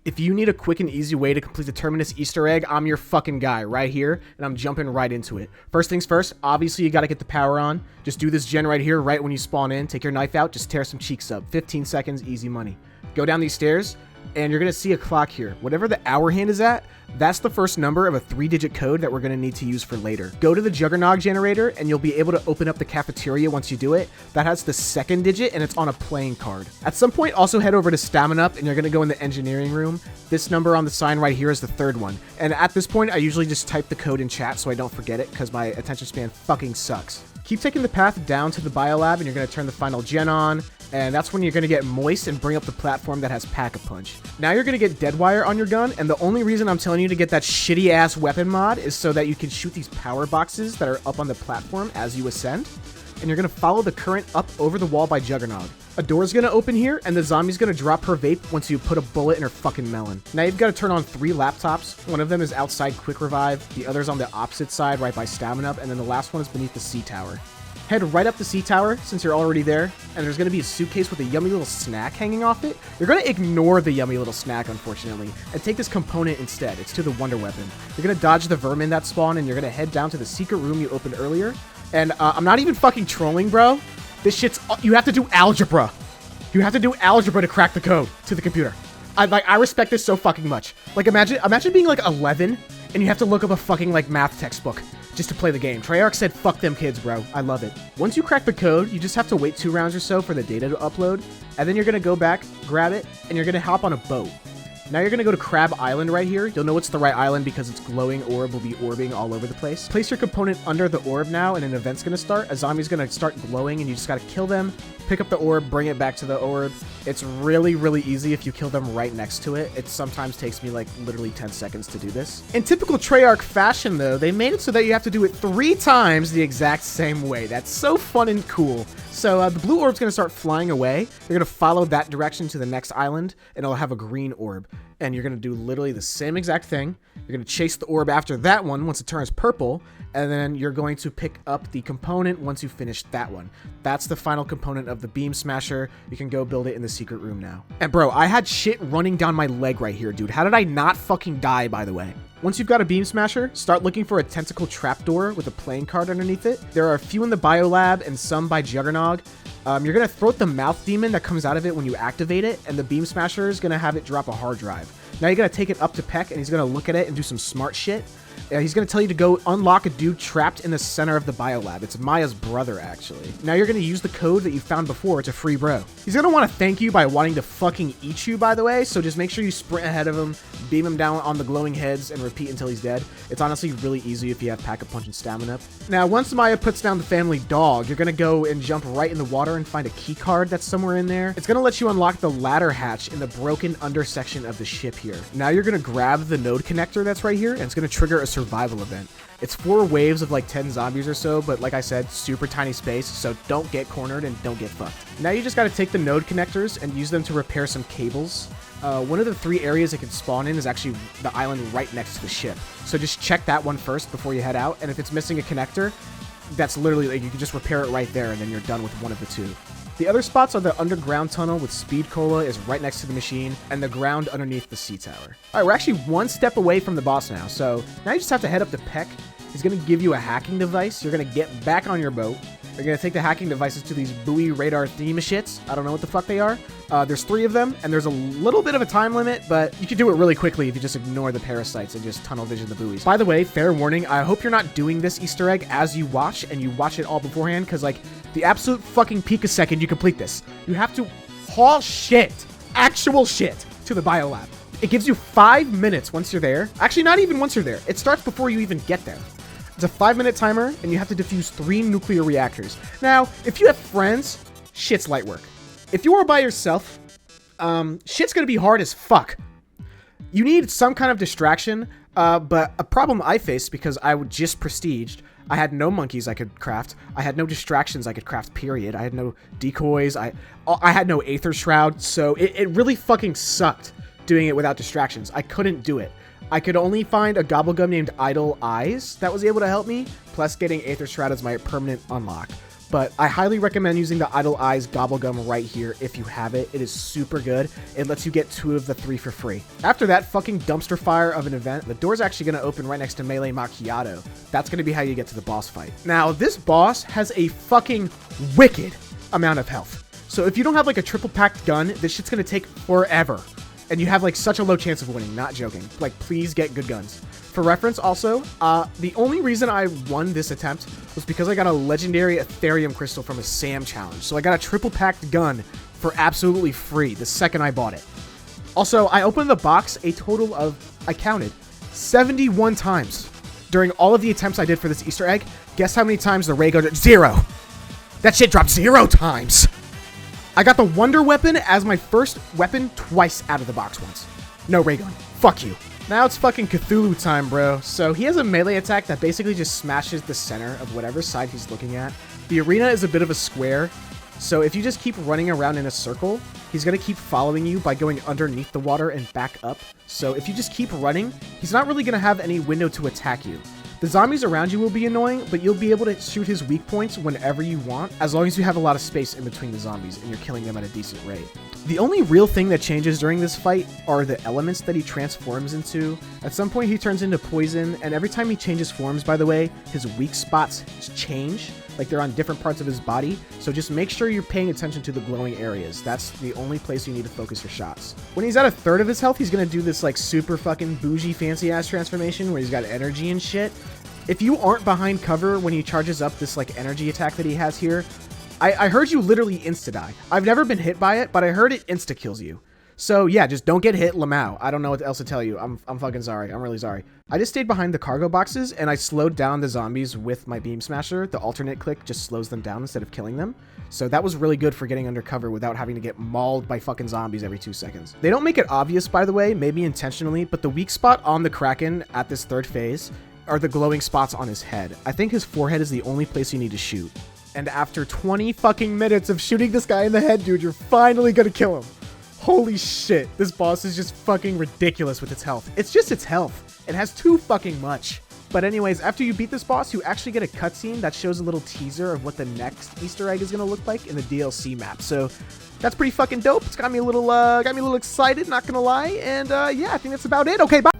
If you need a quick and easy way to complete the Terminus Easter egg, I'm your fucking guy right here, and I'm jumping right into it. First things first, obviously you gotta get the power on. Just do this gen right here right when you spawn in. Take your knife out, just tear some cheeks up. 15 seconds, easy money. Go down these stairs, and you're gonna see a clock here. Whatever the hour hand is at, that's the first number of a 3-digit code that we're gonna need to use for later. Go to the Juggernog generator, and you'll be able to open up the cafeteria once you do it. That has the second digit, and it's on a playing card. At some point, also head over to Stamina Up, and you're gonna go in the engineering room. This number on the sign right here is the third one. And at this point, I usually just type the code in chat so I don't forget it, because my attention span fucking sucks. Keep taking the path down to the biolab, and you're gonna turn the final gen on. And that's when you're going to get moist and bring up the platform that has Pack-a-Punch. Now you're going to get Deadwire on your gun, and the only reason I'm telling you to get that shitty-ass weapon mod is so that you can shoot these power boxes that are up on the platform as you ascend. And you're going to follow the current up over the wall by Juggernog. A door's going to open here, and the zombie's going to drop her vape once you put a bullet in her fucking melon. Now you've got to turn on 3 laptops. One of them is outside Quick Revive, the other's on the opposite side right by Stamina Up, and then the last one is beneath the C-Tower. Head right up the C-Tower, since you're already there, and there's going to be a suitcase with a yummy little snack hanging off it. You're going to ignore the yummy little snack, unfortunately, and take this component instead. It's to the Wonder Weapon. You're going to dodge the vermin that spawn, and you're going to head down to the secret room you opened earlier. And I'm not even fucking trolling, bro. This shit's... You have to do algebra. You have to do algebra to crack the code to the computer. I respect this so fucking much. Like, imagine being, like, 11, and you have to look up a fucking, like, math textbook just to play the game. Treyarch said, fuck them kids, bro. I love it. Once you crack the code, you just have to wait 2 rounds or so for the data to upload, and then you're going to go back, grab it, and you're going to hop on a boat. Now you're going to go to Crab Island right here. You'll know it's the right island because its glowing orb will be orbing all over the place. Place your component under the orb now, and an event's going to start. A zombie's going to start glowing, and you just got to kill them, pick up the orb, bring it back to the orb. It's really, really easy if you kill them right next to it. It sometimes takes me like literally 10 seconds to do this. In typical Treyarch fashion, though, they made it so that you have to do it 3 times the exact same way. That's so fun and cool. So the blue orb's going to start flying away. You're going to follow that direction to the next island, and it'll have a green orb. And you're going to do literally the same exact thing. You're going to chase the orb after that one once it turns purple, and then you're going to pick up the component once you finish that one. That's the final component of the Beam Smasher. You can go build it in the secret room now. And bro, I had shit running down my leg right here, dude. How did I not fucking die, by the way? Once you've got a Beam Smasher, start looking for a tentacle trapdoor with a playing card underneath it. There are a few in the biolab and some by Juggernog. You're going to throw the mouth demon that comes out of it when you activate it, and the Beam Smasher is going to have it drop a hard drive. Now you're going to take it up to Peck, and he's going to look at it and do some smart shit. He's going to tell you to go unlock a dude trapped in the center of the biolab. It's Maya's brother, actually. Now you're going to use the code that you found before to free bro. He's going to want to thank you by wanting to fucking eat you, by the way, so just make sure you sprint ahead of him, beam him down on the glowing heads, and repeat until he's dead. It's honestly really easy if you have Pack-a-Punch and Stamina. Now, once Maya puts down the family dog, you're going to go and jump right in the water and find a key card that's somewhere in there. It's going to let you unlock the ladder hatch in the broken undersection of the ship here. Now you're going to grab the node connector that's right here, and it's going to trigger a survival event. It's 4 waves of like 10 zombies or so, but like I said, super tiny space, so don't get cornered and don't get fucked. Now you just got to take the node connectors and use them to repair some cables. One of the 3 areas it can spawn in is actually the island right next to the ship. So just check that one first before you head out, and if it's missing a connector, that's literally like you can just repair it right there, and then you're done with one of the 2. The other spots are the underground tunnel with Speed Cola is right next to the machine, and the ground underneath the C-Tower. All right, we're actually 1 step away from the boss now, so now you just have to head up to Peck. He's going to give you a hacking device. You're going to get back on your boat. You're going to take the hacking devices to these buoy radar themashits. I don't know what the fuck they are. There's 3 of them, and there's a little bit of a time limit, but you can do it really quickly if you just ignore the parasites and just tunnel vision the buoys. By the way, fair warning, I hope you're not doing this Easter egg as you watch, and you watch it all beforehand, because, like, the absolute fucking picosecond you complete this, you have to haul shit, actual shit, to the biolab. It gives you 5 minutes once you're there. Actually, not even once you're there. It starts before you even get there. It's a 5-minute timer, and you have to defuse 3 nuclear reactors. Now, if you have friends, shit's light work. If you are by yourself, shit's gonna be hard as fuck. You need some kind of distraction, but a problem I faced because I was just prestiged, I had no monkeys I could craft. I had no distractions I could craft, period. I had no decoys. I had no Aether Shroud, so it really fucking sucked doing it without distractions. I couldn't do it. I could only find a gobblegum named Idle Eyes that was able to help me, plus getting Aether Shroud as my permanent unlock. but I highly recommend using the Idle Eyes Gobblegum right here if you have it. It is super good. It lets you get 2 of the 3 for free. After that fucking dumpster fire of an event, the door's actually going to open right next to Melee Macchiato. That's going to be how you get to the boss fight. Now, this boss has a fucking wicked amount of health. So if you don't have like a triple packed gun, this shit's going to take forever. And you have like such a low chance of winning, not joking. Like, please get good guns. For reference also, the only reason I won this attempt was because I got a legendary Ethereum crystal from a Sam challenge. So I got a triple packed gun for absolutely free the second I bought it. Also, I opened the box a total of, I counted, 71 times. During all of the attempts I did for this Easter egg, guess how many times the ray goes? 0. That shit dropped 0 times. I got the Wonder Weapon as my first weapon twice out of the box once. No ray gun. Fuck you. Now it's fucking Cthulhu time, bro. So he has a melee attack that basically just smashes the center of whatever side he's looking at. The arena is a bit of a square, so if you just keep running around in a circle, he's going to keep following you by going underneath the water and back up. So if you just keep running, he's not really going to have any window to attack you. The zombies around you will be annoying, but you'll be able to shoot his weak points whenever you want, as long as you have a lot of space in between the zombies and you're killing them at a decent rate. The only real thing that changes during this fight are the elements that he transforms into. At some point he turns into poison, and every time he changes forms, by the way, his weak spots change. Like they're on different parts of his body, so just make sure you're paying attention to the glowing areas. That's the only place you need to focus your shots. When he's at a third of his health, he's gonna do this like super fucking bougie fancy ass transformation where he's got energy and shit. If you aren't behind cover when he charges up this like energy attack that he has here, I heard you literally insta-die. I've never been hit by it, but I heard it insta-kills you. So yeah, just don't get hit, Lamau. I don't know what else to tell you. I'm fucking sorry. I'm really sorry. I just stayed behind the cargo boxes and I slowed down the zombies with my beam smasher. The alternate click just slows them down instead of killing them. So that was really good for getting under cover without having to get mauled by fucking zombies every 2 seconds. They don't make it obvious, by the way, maybe intentionally, but the weak spot on the Kraken at this third phase are the glowing spots on his head. I think his forehead is the only place you need to shoot. And after 20 fucking minutes of shooting this guy in the head, dude, you're finally gonna kill him. Holy shit, this boss is just fucking ridiculous with its health. It's just its health. It has too fucking much. But anyways, after you beat this boss, you actually get a cutscene that shows a little teaser of what the next Easter egg is gonna look like in the DLC map. So that's pretty fucking dope. It's got me a little excited, not gonna lie. And yeah, I think that's about it. Okay, bye.